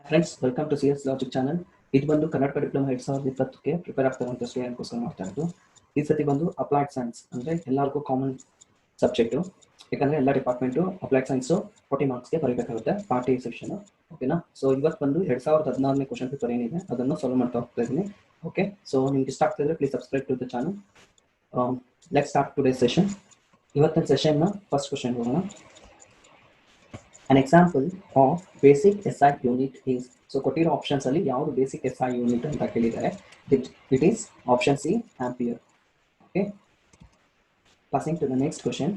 Friends, welcome to CS logic channel. ಇದು ಬಂದು Karnataka diploma 2020ಕ್ಕೆ ಪ್ರಿಪೇರ್ ಆಗ್ತಾರಂತ ಸ್ಟೂಡೆಂಟ್ಗೋಸ್ಕರ ಮಾಡ್ತಾ ಇರೋದು. ಈ ಸತಿ ಬಂದು ಅಪ್ಲೈಡ್ ಸೈನ್ಸ್ ಅಂದರೆ ಎಲ್ಲರಿಗೂ ಕಾಮನ್ ಸಬ್ಜೆಕ್ಟು. ಯಾಕಂದರೆ ಎಲ್ಲ ಡಿಪಾರ್ಟ್ಮೆಂಟು ಅಪ್ಲೈಡ್ ಸೈನ್ಸು 40 ಮಾರ್ಕ್ಸ್ಗೆ ಬರೀಬೇಕಾಗುತ್ತೆ ಪಾರ್ಟ್ ಎ ಸೆಕ್ಷನು. ಓಕೆನಾ? ಸೊ ಇವತ್ತು ಬಂದು 2014ನೇ ಕ್ವಶನ್ ಪೇಪರ್ ಏನಿದೆ ಅದನ್ನು ಸಾಲ್ವ್ ಮಾಡ್ತಾ ಹೋಗ್ತಾ ಇದ್ದೀನಿ. ಓಕೆ, ಸೊ ನಿಮ್ಗೆ ಇಷ್ಟ ಆಗ್ತಿದ್ರೆ please subscribe to the channel. Let's start today's session. ಇವತ್ತಿನ ಸೆಷನ್ನ ಫಸ್ಟ್ ಕ್ವಶನ್ ಹೋಗೋಣ. An example of basic SI unit is, so ಕೊಟ್ಟಿರೋ ಆಪ್ಷನ್ಸ್ ಅಲ್ಲಿ ಯಾವುದು ಬೇಸಿಕ್ SI ಯೂನಿಟ್ ಅಂತ ಕೇಳಿದ್ದಾರೆ. It is option C, ampere. Okay, passing to the next question.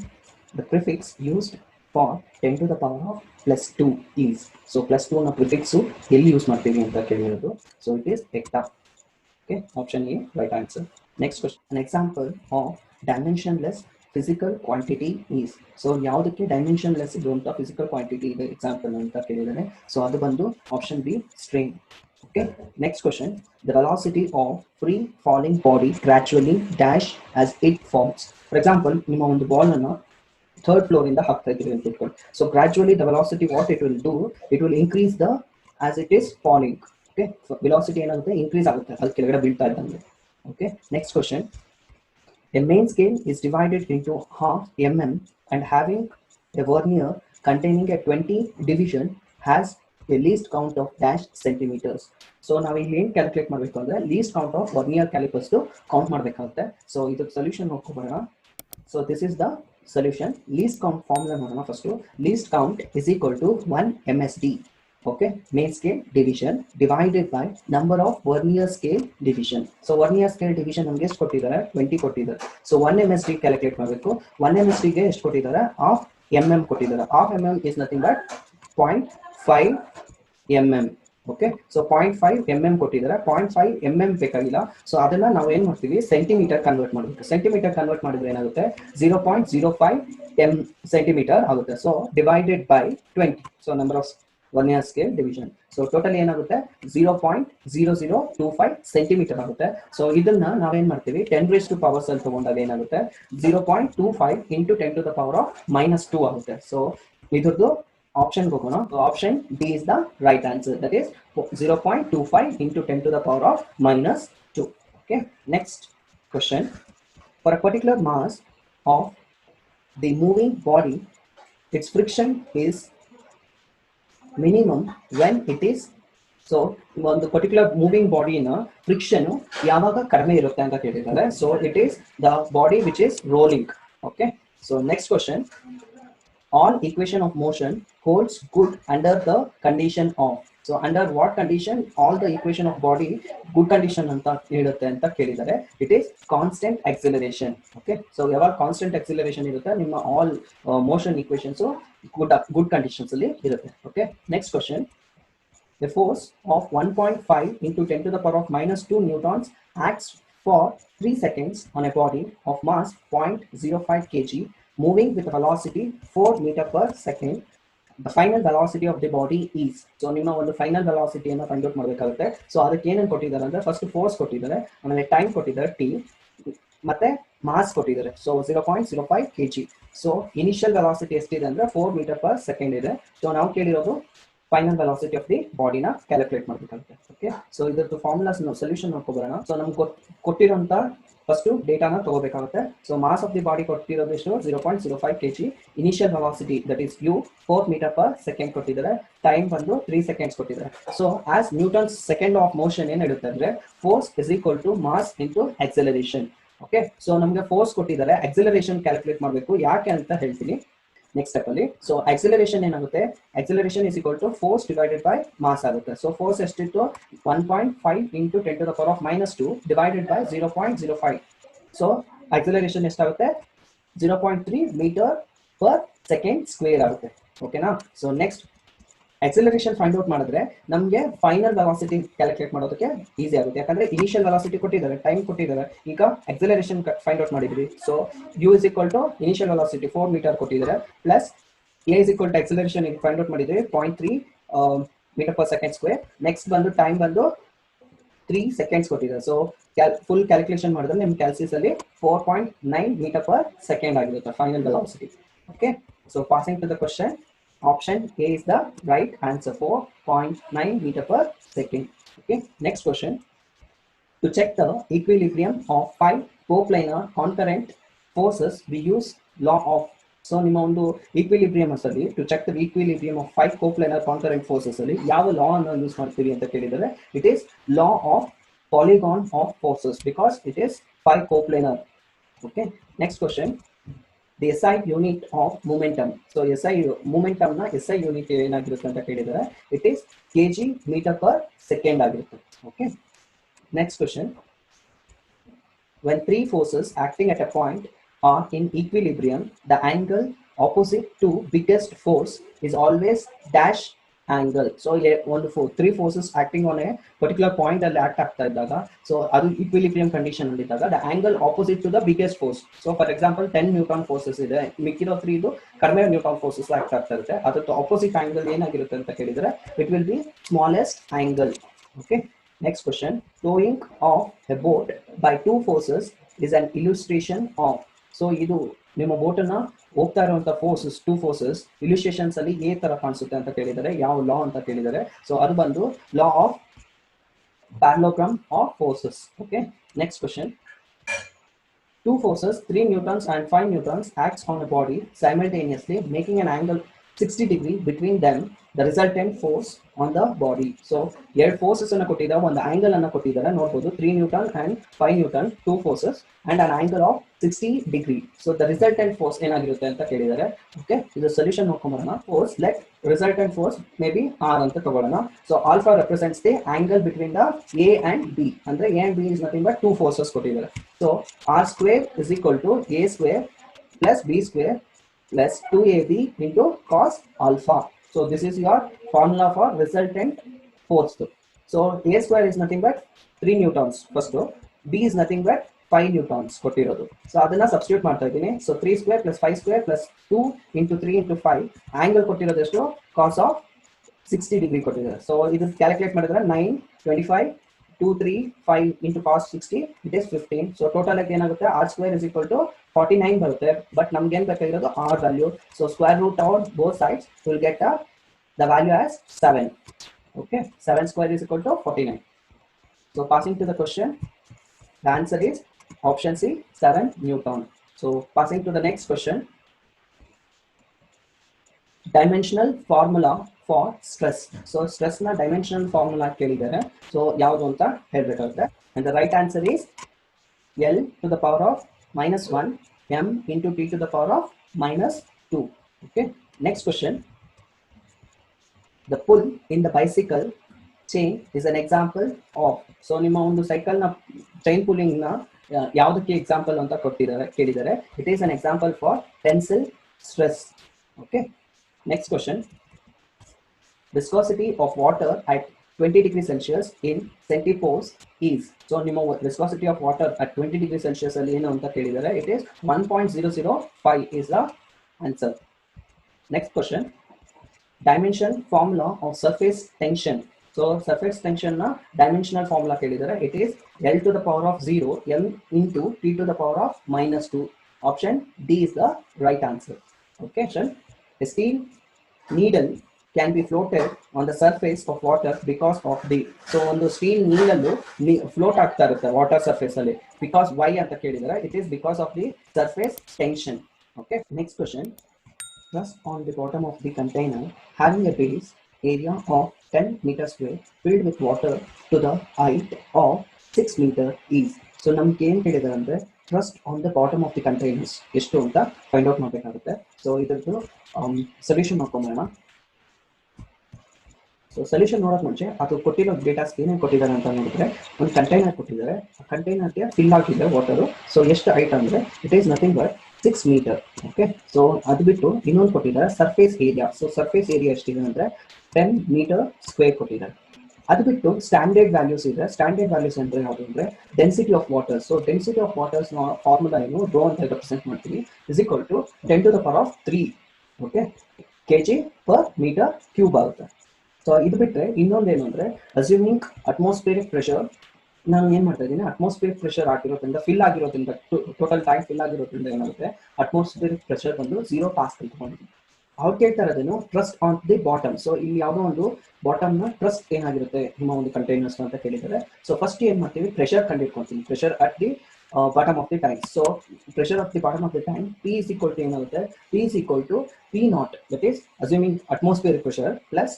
The prefix used for 10 to the power of plus 2 is, so plus 2 ನ prefix ಎಲ್ಲಿ use ಮಾಡ್ತೀವಿ ಅಂತ ಕೇಳಿರೋದು. So it is hecta. Okay, option A, right answer. Next question. An example of dimensionless physical quantity is, so ಯಾವುದಕ್ಕೆ dimensionless ಇರುವಂತ physical quantity ಇದೆ example ಅಂತ ಕೇಳಿದರೆ, so ಅದು ಬಂದು option B, string. Okay, next question. The velocity of free falling body gradually dash as it falls. For example, ನಿಮ್ಮ ಒಂದು ball ಅನ್ನು ಥರ್ಡ್ ಫ್ಲೋರ್ ಇಂದ ಹಾಕ್ತಾ ಇದ್ದೀವಿ ಅಂತ ಇಟ್ಕೊಳ್ಳಿ. So gradually the velocity what it will do, it will increase the as it is falling. Okay, so velocity ಏನಾಗುತ್ತೆ, increase ಆಗುತ್ತೆ ಅದು ಕೆಳಗಡೆ ಬೀಳ್ತಾ ಇದ್ದಂಗೆ. Okay, next question. A main scale is divided into half mm and having a vernier containing a 20 division has a least count of dash centimeters. So ನಾವು ಇಲ್ಲಿ ಏನು calculate ಮಾಡಬೇಕು ಅಂದರೆ least count of vernier calipers count ಮಾಡಬೇಕಾಗುತ್ತೆ. So ಇದಕ್ಕೆ solution ನೋಡ್ಕೊಬೋಣ. So this is the solution. Least count formula ನೋಡೋಣ first. least count is equal to 1 MSD. Okay, main scale division divided by number of vernier scale division. So vernier scale division ನಮಗೆ ಎಷ್ಟು ಕೊಟ್ಟಿದ್ದಾರೆ, 20 ಕೊಟ್ಟಿದ್ದಾರೆ. So 1 MSD calculate ಮಾಡಬೇಕು. 1 MSD ಗೆ ಎಷ್ಟು ಕೊಟ್ಟಿದ್ದಾರೆ, half mm ಕೊಟ್ಟಿದ್ದಾರೆ. half mm is nothing but 0.5 mm. Okay, so 0.5 mm ಕೊಟ್ಟಿದ್ದಾರೆ. 0.5 mm ಬೇಕಾಗಿಲ್ಲ. ಸೊ ಅದನ್ನ ನಾವು ಏನು ಮಾಡ್ತೀವಿ, ಸೆಂಟಿಮೀಟರ್ ಕನ್ವರ್ಟ್ ಮಾಡಬೇಕು. ಸೆಂಟಿಮೀಟರ್ ಕನ್ವರ್ಟ್ ಮಾಡಿದ್ರೆ ಏನಾಗುತ್ತೆ, 0.05 ಸೆಂಟಿಮೀಟರ್ ಆಗುತ್ತೆ. So divided by 20, so number of vernier scale division. So total ಏನಾಗುತ್ತೆ, 0.0025 ಸೆಂಟಿಮೀಟರ್ ಆಗುತ್ತೆ. ಸೊ ಇದನ್ನ ನಾವೇನ್ ಮಾಡ್ತೀವಿ, 10 raised to powers ಅಲ್ಲಿ ತಗೊಂಡಾಗ ಏನಾಗುತ್ತೆ, 0.25 into 10 to the power of -2 ಆಗುತ್ತೆ. ಸೊ ಇದ್ರದ್ದು ಆಪ್ಷನ್ ಹೋಗೋಣ. Option D is the right answer. That is 0.25 into 10 to the power of -2. Okay, next question. For a particular mass of the moving body, its friction is minimum when it is, so ಒಂದು particular moving ಬಾಡಿನ friction ಯಾವಾಗ ಕಡಿಮೆ ಇರುತ್ತೆ ಅಂತ ಕೇಳಿದ್ದಾರೆ. So it is the body which is rolling. Okay, so next question. All equation of motion holds good under the condition of, so under what condition all the equation of body good condition ಅಂತ ಹೇಳುತ್ತೆ ಅಂತ ಕೇಳಿದ್ದಾರೆ. It is constant acceleration. Okay, so ಯಾವಾಗ constant acceleration ಇರುತ್ತೆ, ನಿಮ್ಮ all motion equations good conditions ಅಲ್ಲಿ ಇರುತ್ತೆ. Okay, next question. The force of 1.5 into 10 to the power of -2 newtons acts for 3 seconds on a body of mass 0.05 kg moving with a velocity 4 meter per second. The final velocity of the body is, so ನಿಮ್ಮ ಒಂದು final velocity ಅನ್ನು find out ಮಾಡಬೇಕಾಗುತ್ತೆ. So ಅದಕ್ಕೆ ಏನೇನು ಕೊಟ್ಟಿದ್ದಾರೆ ಅಂದ್ರೆ, first force ಕೊಟ್ಟಿದ್ದಾರೆ, ಆಮೇಲೆ ಟೈಮ್ ಕೊಟ್ಟಿದ್ದಾರೆ t, ಮತ್ತೆ ಮಾಸ್ ಕೊಟ್ಟಿದ್ದಾರೆ. So 0.05 kg. So initial velocity ಎಷ್ಟಿದೆ ಅಂದ್ರೆ 4 ಮೀಟರ್ ಪರ್ ಸೆಕೆಂಡ್ ಇದೆ. ಸೊ ನಾವು ಕೇಳಿರೋದು ಫೈನಲ್ ವೆಲಾಸಿಟಿ ಆಫ್ ದಿ ಬಾಡಿನ ಕ್ಯಾಲ್ಕುಲೇಟ್ ಮಾಡಬೇಕಾಗುತ್ತೆ. ಓಕೆ, ಸೊ ಇದ್ರದ್ದು ಫಾರ್ಮುಲಾಸ್ ಸೊಲ್ಯೂಷನ್ ನೋಡ್ಕೊಬರೋಣ. ಸೊ ನಮ್ಗೆ ಕೊಟ್ಟಿರೋಂಥ ಫಸ್ಟು ಡೇಟಾನ ತಗೋಬೇಕಾಗುತ್ತೆ. So mass of the body ಕೊಟ್ಟಿರೋದು ಎಷ್ಟು, 0.05 kg. Initial velocity that is u 4 metre per second ಕೊಟ್ಟಿದ್ದಾರೆ. ಟೈಮ್ ಬಂದು 3 ಸೆಕೆಂಡ್ಸ್ ಕೊಟ್ಟಿದ್ದಾರೆ. So as Newton's second of motion ಏನು ಹೇಳುತ್ತೆ ಅಂದ್ರೆ, force is equal to mass into acceleration. Okay, so ನಮಗೆ force ಕೊಟ್ಟಿದ್ದಾರೆ, ಆಕ್ಸಲರೇಷನ್ ಕ್ಯಾಲ್ಕುಲೇಟ್ ಮಾಡಬೇಕು. ಯಾಕೆ ಅಂತ ಹೇಳ್ತೀನಿ ನೆಕ್ಸ್ಟ್ ಸ್ಟೆಪ್ ಅಲ್ಲಿ. ಸೊ ಆಕ್ಸಲರೇಷನ್ ಏನಾಗುತ್ತೆ, acceleration is equal to force divided by mass ಆಗುತ್ತೆ. ಸೊ ಫೋರ್ಸ್ ಎಷ್ಟಿತ್ತು, 1.5 into 10 to the power of -2 divided by 0.05. So acceleration ಎಷ್ಟಾಗುತ್ತೆ, 0.3 ಮೀಟರ್ ಪರ್ ಸೆಕೆಂಡ್ ಸ್ಕ್ವೇರ್ ಆಗುತ್ತೆ. ಓಕೆನಾ? So next acceleration find out ಮಾಡಿದ್ರೆ ನಮಗೆ final velocity calculate ಮಾಡೋದಕ್ಕೆ easy ಆಗುತ್ತೆ. ಯಾಕಂದ್ರೆ ಇನಿಷಿಯಲ್ ವೆಲಾಸಿಟಿ ಕೊಟ್ಟಿದ್ದಾರೆ, ಟೈಮ್ ಕೊಟ್ಟಿದ್ದಾರೆ, ಈಗ ಆಕ್ಸಲರೇಷನ್ ಫೈಂಡ್ ಔಟ್ ಮಾಡಿದ್ವಿ. So u is equal to initial velocity 4 metre ಕೊಟ್ಟಿದ್ದಾರೆ, plus a is equal to acceleration find out ಮಾಡಿದ್ವಿ 0.3 metre per second square. Next ಬಂದು ಟೈಮ್ ಬಂದು 3 ಸೆಕೆಂಡ್ಸ್ ಕೊಟ್ಟಿದ್ದಾರೆ. ಸೊ ಫುಲ್ ಕ್ಯಾಲ್ಕುಲೇಷನ್ ಮಾಡಿದ್ರೆ ನಿಮ್ಮ ಕ್ಯಾಲ್ಸಿಸ್ ಅಲ್ಲಿ 4.9 ಮೀಟರ್ ಪರ್ ಸೆಕೆಂಡ್ ಆಗಿರುತ್ತೆ final velocity. Okay, so passing to the question. Option A is the right answer, 4.9 meter per second. Okay, next question. To check the equilibrium of 5 coplanar concurrent forces, we use law of. So ನಿಮ್ಮ ಒಂದು equilibriums ಅಲ್ಲಿ to check the equilibrium of 5 coplanar concurrent forces ಅಲ್ಲಿ ಯಾವ law ಅನ್ನು use ಮಾಡ್ತೀವಿ ಅಂತ ಕೇಳಿದರೆ it is law of polygon of forces because it is 5 coplanar. Okay, next question. The SI unit of momentum. So SI momentum na SI unit ಏನಾಗಿರುತ್ತೆ ಅಂತ ಕೇಳಿದರೆ it is kg meter per second ಆಗಿರುತ್ತೆ. Okay, next question. When three forces acting at a point are in equilibrium, the angle opposite to biggest force is always dash angle. So three forces acting on a particular point ಅಲ್ಲಿ act ಆಗ್ತಾ ಇದ್ದಾಗ so ಅದು equilibrium condition ಅಲ್ಲಿ ಇದ್ದಾಗ the angle opposite to the biggest force. So for example 10 Newton forces ಇದೆ, ಮಿಕ್ಕಿರೋ 3 ಇದು ಕಡಿಮೆ Newton forces act ಆಗ್ತಾ ಇರುತ್ತೆ, ಅದರ opposite angle ಏನಾಗಿರುತ್ತೆ ಅಂತ ಕೇಳಿದ್ರೆ it will be smallest angle. Okay, next question. Towing of a boat by two forces is an illustration of. So ಇದು ನಿಮ್ಮ ಬೋಟ್ ಅನ್ನ ಹೋಗ್ತಾ ಇರುವಂತ ಫೋರ್ಸಸ್ ಟೂ ಫೋರ್ಸಸ್ ಇಲಿಸ್ಟ್ರೇಷನ್ಸ್ ಅಲ್ಲಿ ಏ ತರ ಕಾಣಿಸುತ್ತೆ ಅಂತ ಕೇಳಿದರೆ ಯಾವ ಲಾ ಅಂತ ಕೇಳಿದರೆ ಸೊ ಅದು ಬಂದು law of parallelogram of forces. Okay, next question. Two forces 3 newtons and 5 newtons acts on a body simultaneously making an angle 60 degree between them, the resultant force on the body. So ಎರಡು forces ಅನ್ನು ಕೊಟ್ಟಿದ್ದಾರೆ, ಒಂದು angle ಅನ್ನು ಕೊಟ್ಟಿದ್ದಾರೆ ನೋಡಬಹುದು 3 newton and 5 newton two forces and an angle of 60 degree. So the resultant force ಏನಾಗಿರುತ್ತೆ ಅಂತ ಕೇಳಿದ್ದಾರೆ. ಓಕೆ, ಇದು ಸೊಲ್ಯೂಷನ್ ನೋಡ್ಕೊಂಬರೋಣ. Force let resultant force may be r ಅಂತ ತಗೊಳ್ಳೋಣ. So alpha represents the angle between the a and b, ಅಂದ್ರೆ a and b is nothing but two forces ಕೊಟ್ಟಿದ್ದಾರೆ. So r square is equal to a square plus b square plus 2ab into cos alpha. So this is your formula for resultant force. So a square is nothing but 3 newtons first, b is nothing but 5 newtons ಕೊಟ್ಟಿರೋದು. So ಅದನ್ನ substitute ಮಾಡ್ತಾ ಇದ್ದೀನಿ. So 3 square plus 5 square plus 2 into 3 into 5 angle ಕೊಟ್ಟಿರೋದು ಎಷ್ಟು cos of 60 degree ಕೊಟ್ಟಿದ್ದಾರೆ. So ಇದು calculate ಮಾಡಿದ್ರೆ 9 25 2 3 5 into cos 60 it is 15. So total ಆಗಿ ಏನಾಗುತ್ತೆ r square is equal to 49 ಬರುತ್ತೆ. ಬಟ್ ನಮ್ಗೆ ಏನು ಬೇಕಾಗಿರೋದು r value. So square root on both sides will get the value as 7. Okay, 7 square is equal to 49. So passing to the question, the answer is option C, 7 Newton. So passing to the next question. Dimensional formula for stress. So stress na dimensional formula kelidare. So yavadu anta helbekagutte, and the right answer is L to the power of -1 m into t to the power of -2. Okay, next question. The pull in the bicycle chain is an example of. So ನಿಮ್ಮ ಒಂದು cycle ನ chain pulling ನ ಯಾವುದಕ್ಕೆ example ಅಂತ ಕೊಟ್ಟಿದ್ದಾರೆ ಕೇಳಿದ್ದಾರೆ. It is an example for tensile stress. Okay, next question. Viscosity of water at 20 degrees Celsius in centipores is. So ನಿಮ್ಮ viscosity of water at 20 degrees Celsius ಅಲ್ಲಿ ಏನು ಅಂತ ಕೇಳಿದ್ದಾರೆ. It is 1.005 is the answer. Next question. Dimension formula of surface tension. So surface tension na dimensional formula kelidare. It is L to the power of 0 m into t to the power of -2. Option D is the right answer. Okay, so a steel needle can be floated on the surface of water because of the. So on the steel needle float ಆಗ್ತಾ ಇರುತ್ತೆ water surface ಅಲ್ಲಿ. Because why ಅಂತ ಕೇಳಿದರೆ it is because of the surface tension. Okay, next question. Rest on the bottom of the container having a base area of 10 meters square filled with water to the height of 6 meter is. So ನಮ್ಗೆ ಏನು ಹೇಳಿದ್ದಾರೆ ಅಂದರೆ trust on the bottom of the containers ಎಷ್ಟು ಅಂತ find out ಮಾಡಬೇಕಾಗುತ್ತೆ. So ಇದರದ್ದು solution ಮಾಡ್ಕೊಂಬೋಣ. So solution ನೋಡೋಕೆ ಮುಂಚೆ ಅದು ಕೊಟ್ಟಿರೋ ಡೇಟಾಸ್ ಏನೇನು ಕೊಟ್ಟಿದ್ದಾರೆ ಅಂತ ನೋಡಿದ್ರೆ ಒಂದು ಕಂಟೈನರ್ ಕೊಟ್ಟಿದ್ದಾರೆ, ಆ ಕಂಟೈನರ್ಗೆ ಫಿಲ್ ಆಗಿದೆ ವಾಟರು. ಸೊ ಎಷ್ಟು ಹೈಟ್ ಅಂದರೆ it is nothing but 6 meter. Okay, so ಅದು ಬಿಟ್ಟು ಇನ್ನೊಂದು ಕೊಟ್ಟಿದ್ದಾರೆ surface area. So surface area ಎಷ್ಟಿದೆ ಅಂದರೆ 10 ಮೀಟರ್ ಸ್ಕ್ವೇರ್ ಕೊಟ್ಟಿದ್ದಾರೆ. ಅದು ಬಿಟ್ಟು ಸ್ಟ್ಯಾಂಡರ್ಡ್ ವ್ಯಾಲ್ಯೂಸ್ ಇದೆ. ಸ್ಟ್ಯಾಂಡರ್ಡ್ ವ್ಯಾಲ್ಯೂಸ್ ಅಂದರೆ ಯಾವುದು ಅಂದರೆ density of water. So density of water's formula ಏನು ರೋ ಅಂತ ರೆಪ್ರೆಸೆಂಟ್ ಮಾಡ್ತೀವಿ is equal to 10 to the power of 3 okay kg per meter cube ಆಗುತ್ತೆ. ಸೊ ಇದು ಬಿಟ್ಟರೆ ಇನ್ನೊಂದೇನು ಅಂದರೆ ಅಸ್ಯೂಮಿಂಗ್ ಅಟ್ಮಾಸ್ಫಿಯರಿಕ್ ಪ್ರೆಷರ್. ನಾನು ಏನು ಮಾಡ್ತಾ ಇದ್ದೀನಿ, ಅಟ್ಮಾಸ್ಫಿಯರಿಕ್ ಪ್ರೆಷರ್ ಆಗಿರೋದ್ರಿಂದ ಫಿಲ್ ಆಗಿರೋದ್ರಿಂದ ಟೋಟಲ್ ಟ್ಯಾಂಕ್ ಫಿಲ್ ಆಗಿರೋದ್ರಿಂದ ಏನಾಗುತ್ತೆ ಅಟ್ಮಾಸ್ಫಿಯರಿಕ್ ಪ್ರೆಷರ್ ಬಂದು 0 ಪಾಸ್ಕಲ್ ತಗೊಂಡಿದ್ದೀನಿ. ಅವ್ರು ಕೇಳ್ತಾ ಇರೋದೇನು thrust on the bottom. So ಇಲ್ಲಿ ಯಾವುದೋ ಒಂದು ಬಾಟಮ್ ನ ಟ್ರಸ್ಟ್ ಏನಾಗಿರುತ್ತೆ ನಿಮ್ಮ ಒಂದು ಕಂಟೈನರ್ಸ್ ಅಂತ ಕೇಳಿದ್ದಾರೆ. ಸೊ ಫಸ್ಟ್ ಏನ್ ಮಾಡ್ತೀವಿ, ಪ್ರೆಷರ್ ಕಂಡಿಡ್ಕೊಳ್ತೀವಿ, pressure at the bottom of the tank. So pressure of the bottom of the tank P is equal to ಏನಾಗುತ್ತೆ, P is equal to P naught, that is assuming atmospheric pressure plus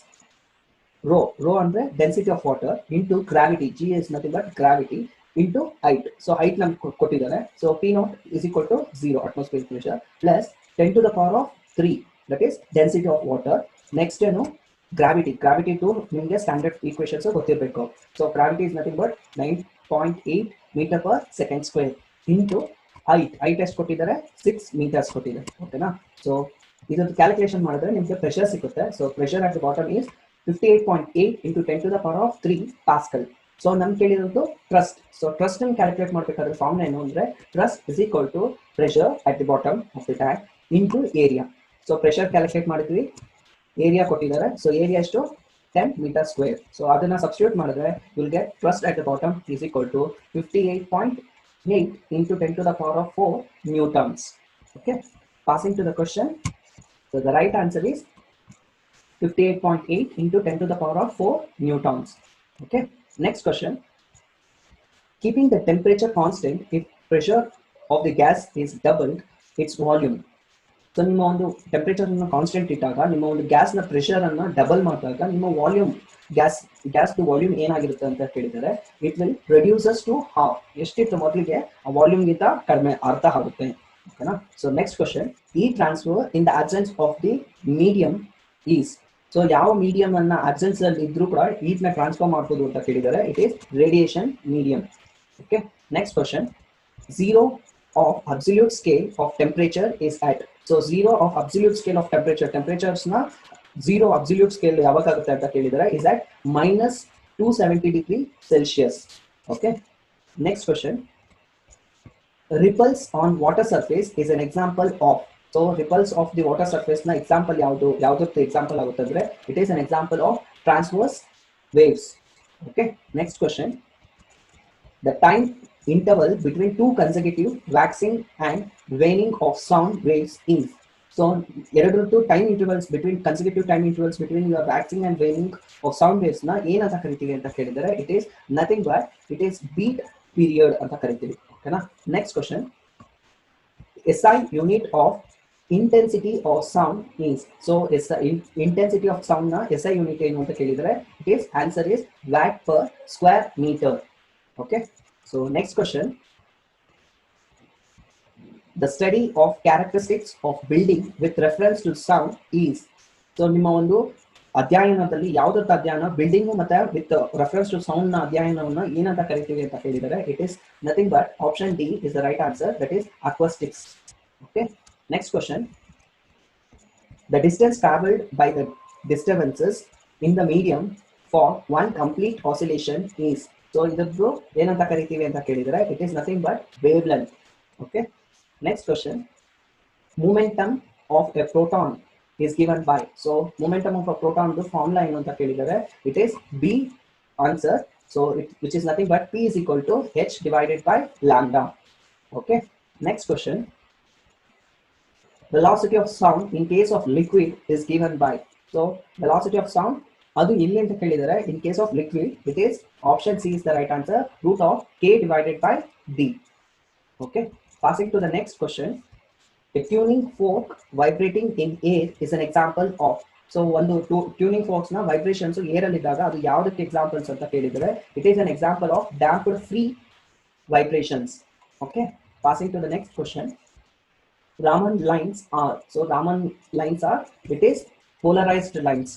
rho ಅಂದ್ರೆ density of water into gravity, G is nothing but gravity into height. So height ನಮ್ಗೆ ಕೊಟ್ಟಿದ್ದಾರೆ. So P naught is equal to 0 atmospheric pressure plus 10 to the power of 3, that is density of water. Next ಏನು gravity to ನಿಮಗೆ standard equations ಗೊತ್ತಿರಬೇಕು. So gravity is nothing but 9.8 meter per second square into height ಎಷ್ಟು ಕೊಟ್ಟಿದ್ದಾರೆ, 6 meters ಕೊಟ್ಟಿದ್ದಾರೆ. ಓಕೆನಾ. So ಇದನ್ನು calculation ಮಾಡಿದ್ರೆ ನಿಮಗೆ ಪ್ರೆಷರ್ ಸಿಗುತ್ತೆ. So pressure at the bottom is 58.8 into 10 to the power of 3 Pascal. So ನಮ್ಗೆ ಕೇಳಿರೋದು ಟ್ರಸ್ಟ್. ಸೊ ಟ್ರಸ್ಟ್ ಅನ್ನು ಕ್ಯಾಲ್ಕುಲೇಟ್ ಮಾಡಬೇಕಾದ್ರೆ ಫಾರ್ಮುಲಾ ಏನು ಅಂದ್ರೆ thrust is equal to pressure at the bottom of the tank into area. So pressure calculate ಮಾಡಿದ್ವಿ, area ಕೊಟ್ಟಿದ್ದಾರೆ. So area ಎಷ್ಟು 10 meter square. So ಅದನ್ನ ಸಬ್ಸ್ಟಿಟ್ಯೂಟ್ ಮಾಡಿದ್ರೆ will get thrust at the bottom is equal to 58.8 into 10 to the power of 4 newtons. Okay, passing to the question. So the right answer is 58.8 into 10 to the power of 4 newtons. Okay, next question. Keeping the temperature constant, if pressure of the gas is doubled its volume. So ನಿಮ್ಮ ಒಂದು temperature ಅನ್ನು constant ಇಟ್ಟಾಗ ನಿಮ್ಮ ಒಂದು gas ನ pressure ಅನ್ನ double ಮಾಡಿದಾಗ ನಿಮ್ಮ ವಾಲ್ಯೂಮ್ ಗ್ಯಾಸ್ ವಾಲ್ಯೂಮ್ ಏನಾಗಿರುತ್ತೆ ಅಂತ ಕೇಳಿದರೆ it will reduces to half. ಎಷ್ಟಿತ್ತು ಮೊದಲಿಗೆ ಆ ವಾಲ್ಯೂಮ್ ಗಿಂತ ಕಡಿಮೆ, ಅರ್ಧ ಆಗುತ್ತೆ. ಓಕೆನಾ. ಸೊ ನೆಕ್ಸ್ಟ್ ಕ್ವಶನ್, ಈ transfer in the absence of the medium is. So ಯಾವ ಮೀಡಿಯಂ ಅನ್ನ ಅಬ್ಸೆನ್ಸ್ ಅಲ್ಲಿ ಇದ್ರೂ ಕೂಡ ಹೀಟ್ ನ ಟ್ರಾನ್ಸ್ಫರ್ ಮಾಡ್ಬೋದು ಅಂತ ಕೇಳಿದರೆ it is radiation medium. Okay, next question, zero of absolute scale of temperature is at. So zero of absolute scale of temperatures na zero absolute scale ಯಾವಾಗ ಆಗುತ್ತೆ ಅಂತ ಕೇಳಿದರೆ is at -270 degree Celsius. Okay, next question, ripples on water surface is an example of. So ripples of the water surface na example ಯಾವುದು example ಆಗುತ್ತೆ ಅಂದ್ರೆ it is an example of transverse waves. Okay, next question, the time interval between two consecutive waxing and waning of sound waves is. So ಎರಡು time intervals between consecutive time intervals between your waxing and waning of sound waves ನ ಏನಂತ ಕರಿತೀವಿ ಅಂತ ಕೇಳಿದರೆ it is nothing but it is beat period ಅಂತ ಕರಿತೀವಿ. ಓಕೆನಾ. Next question, SI unit of intensity of sound is. So intensity of sound ನ SI unit ಏನು ಅಂತ ಕೇಳಿದರೆ it is answer is watt per square meter. Okay. So next question, the study of characteristics of building with reference to sound is. So ನಿಮ್ಮ ಒಂದು ಅಧ್ಯಯನದಲ್ಲಿ ಯಾವುದರ ಅಧ್ಯಯನ building ಮತ್ತೆ ವಿತ್ ರೆಫರೆನ್ಸ್ ಟು ಸೌಂಡ್ ನ ಅಧ್ಯಯನವನ್ನು ಏನಂತ ಕರಿತೀವಿ ಅಂತ ಕೇಳಿದರೆ it is nothing but option D is the right answer, that is acoustics. Okay, next question, the distance traveled by the disturbances in the medium for one complete oscillation is. So ಇದನ್ನು ಏನಂತ ಕರಿತೀವಿ ಅಂತ ಕೇಳಿದರೆ it is nothing but wave length. Okay, next question, momentum of A proton is given by. So momentum of a proton the formula ಏನು ಅಂತ ಕೇಳಿದರೆ it is B answer. So which is nothing but P is equal to H divided by lambda. Okay, next question, velocity of sound in case of liquid is given by. So velocity of sound ಅದು ಇಲ್ಲಿ ಅಂತ ಕೇಳಿದರೆ in case of liquid it is option C is the right answer, root of K divided by D. Okay, passing to the next question, a tuning fork vibrating in air is an example of. So ಒಂದು tuning forks ನ vibrations air ಅಲ್ಲಿ ಇದ್ದಾಗ ಅದು ಯಾವುದಕ್ಕೆ examples ಅಂತ ಕೇಳಿದರೆ it is an example of damped free vibrations. Okay, passing to the next question, Raman lines are. So Raman lines are, it is polarized lines.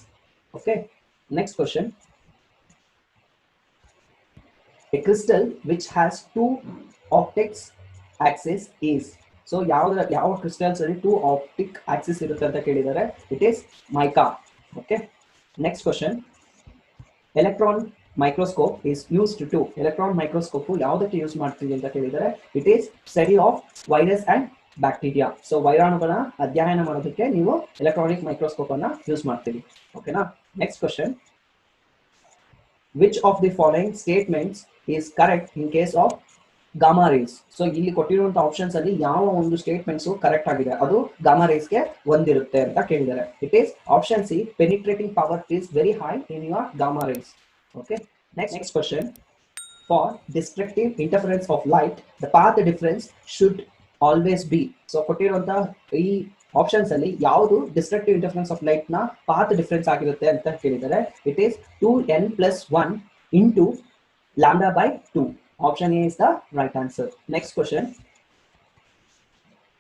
Okay, next question, a crystal which has two optics axis is. So ಯಾವ crystals ಅಲ್ಲಿ two optic axis ಇರುತ್ತೆ ಅಂತ ಕೇಳಿದರೆ it is mica. Okay, next question, electron microscope is used to. electron microscope ಯಾವುದಕ್ಕೆ use ಮಾಡ್ತೀವಿ ಅಂತ ಕೇಳಿದರೆ it is study of virus and bacteria. So ವೈರಾಣುಗಳ ಅಧ್ಯಯನ ಮಾಡೋದಕ್ಕೆ ನೀವು ಎಲೆಕ್ಟ್ರಾನಿಕ್ ಮೈಕ್ರೋಸ್ಕೋಪ್ ಅನ್ನ ಯೂಸ್ ಮಾಡ್ತೀವಿ. ಓಕೆನಾ. Next question, which of the following statements is correct in case of gamma race. So ಇಲ್ಲಿ ಕೊಟ್ಟಿರುವಂತಹ ಆಪ್ಷನ್ಸ್ ಅಲ್ಲಿ ಯಾವ ಒಂದು ಸ್ಟೇಟ್ಮೆಂಟ್ಸ್ ಕರೆಕ್ಟ್ ಆಗಿದೆ ಅದು ಗಾಮಾ ರೇಸ್ ಗೆ ಒಂದಿರುತ್ತೆ ಅಂತ ಕೇಳಿದ್ದಾರೆ. It is option C, penetrating power is very high in your gamma race. Okay, next question. For destructive interference of light the path difference should always B. So ಕೊಟ್ಟಿರುವಂತಹ ಈ options ಅಲ್ಲಿ ಯಾವುದು destructive interference of light ನ path difference ಆಗಿರುತ್ತೆ ಅಂತ ಕೇಳಿದ್ದಾರೆ. It is 2n+1 into lambda by 2. Option A is the right answer. Next question.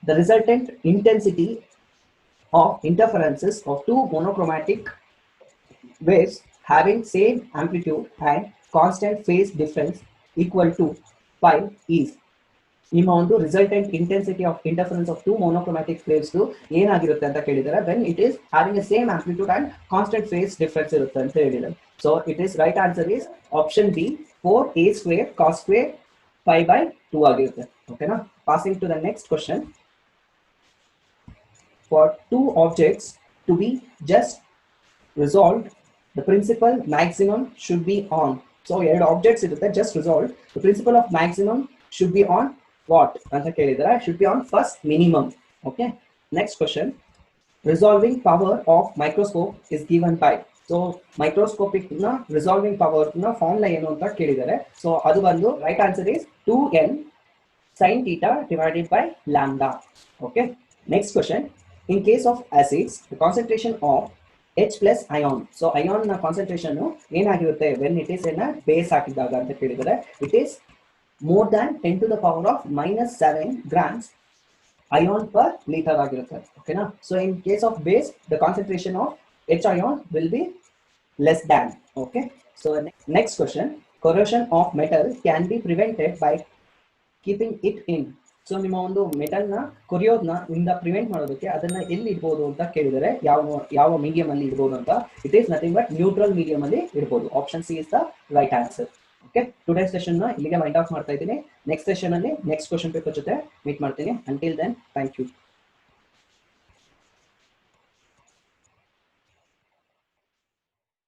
The resultant intensity of interferences of two monochromatic waves having same amplitude and constant phase difference equal to pi is. ನಿಮ್ಮ ಒಂದು resultant intensity of interference of two monochromatic waves ಏನಾಗಿರುತ್ತೆ ಅಂತ ಕೇಳಿದ್ದಾರೆ. When it is having a same amplitude and constant phase difference ಇರುತ್ತೆ ಅಂತ ಹೇಳಿದ್ದಾರೆ. So it is right answer is option B, 4a² cos square pi/2 ಆಗಿರುತ್ತೆ. ಓಕೆನಾ. Passing to the next question. For two objects to be just resolved the principal maximum should be on. So ಎರಡು objects ಇರುತ್ತೆ, just resolved, the principal of maximum should be on what ಅಂತ ಕೇಳಿದ್ರೆ should be on first minimum. Okay, next question. Resolving power of microscope is given by. So microscopic na resolving power na formula ಏನು ಅಂತ ಕೇಳಿದ್ದಾರೆ. So ಅದು ಬಂದು right answer is 2n sin theta divided by lambda. Okay, next question. In case of acids, the concentration of H plus ion. So ion na concentration ಏನಾಗಿರುತ್ತೆ when it is in a base ಹಾಕಿದಾಗ ಅಂತ ಕೇಳಿದ್ದಾರೆ. It is more than 10 to the power of -7 grams ion per liter ಆಗಿರುತ್ತೆ. ಓಕೆನಾ. So in case of base the concentration of H ion will be less than. Okay, so next question. Corrosion of metal can be prevented by keeping it in. So ನಿಮ್ಮ ಒಂದು metal ನ ಕೊರಿಯೋದನ್ನ ಇಂದ prevent ಮಾಡೋದಕ್ಕೆ ಅದನ್ನ ಎಲ್ಲಿ ಇಡ್ಬೋದು ಅಂತ ಕೇಳಿದರೆ ಯಾವ ಮೀಡಿಯಂ ಅಲ್ಲಿ ಇಡ್ಬೋದು ಅಂತ. It is nothing but neutral medium ಅಲ್ಲಿ ಇಡ್ಬೋದು. Option C is the right answer. Okay, today session ನ ಇಲ್ಲಿಗೆ ವೈಂಡ್ ಆಫ್ ಮಾಡ್ತಾ ಇದ್ದೀನಿ. ನೆಕ್ಸ್ಟ್ ಸೆಷನ್ ಅಲ್ಲಿ ನೆಕ್ಸ್ಟ್ ಕ್ವಶನ್ ಪೇಪರ್ ಜೊತೆ ಮೀಟ್ ಮಾಡ್ತೀನಿ. Until then, thank you.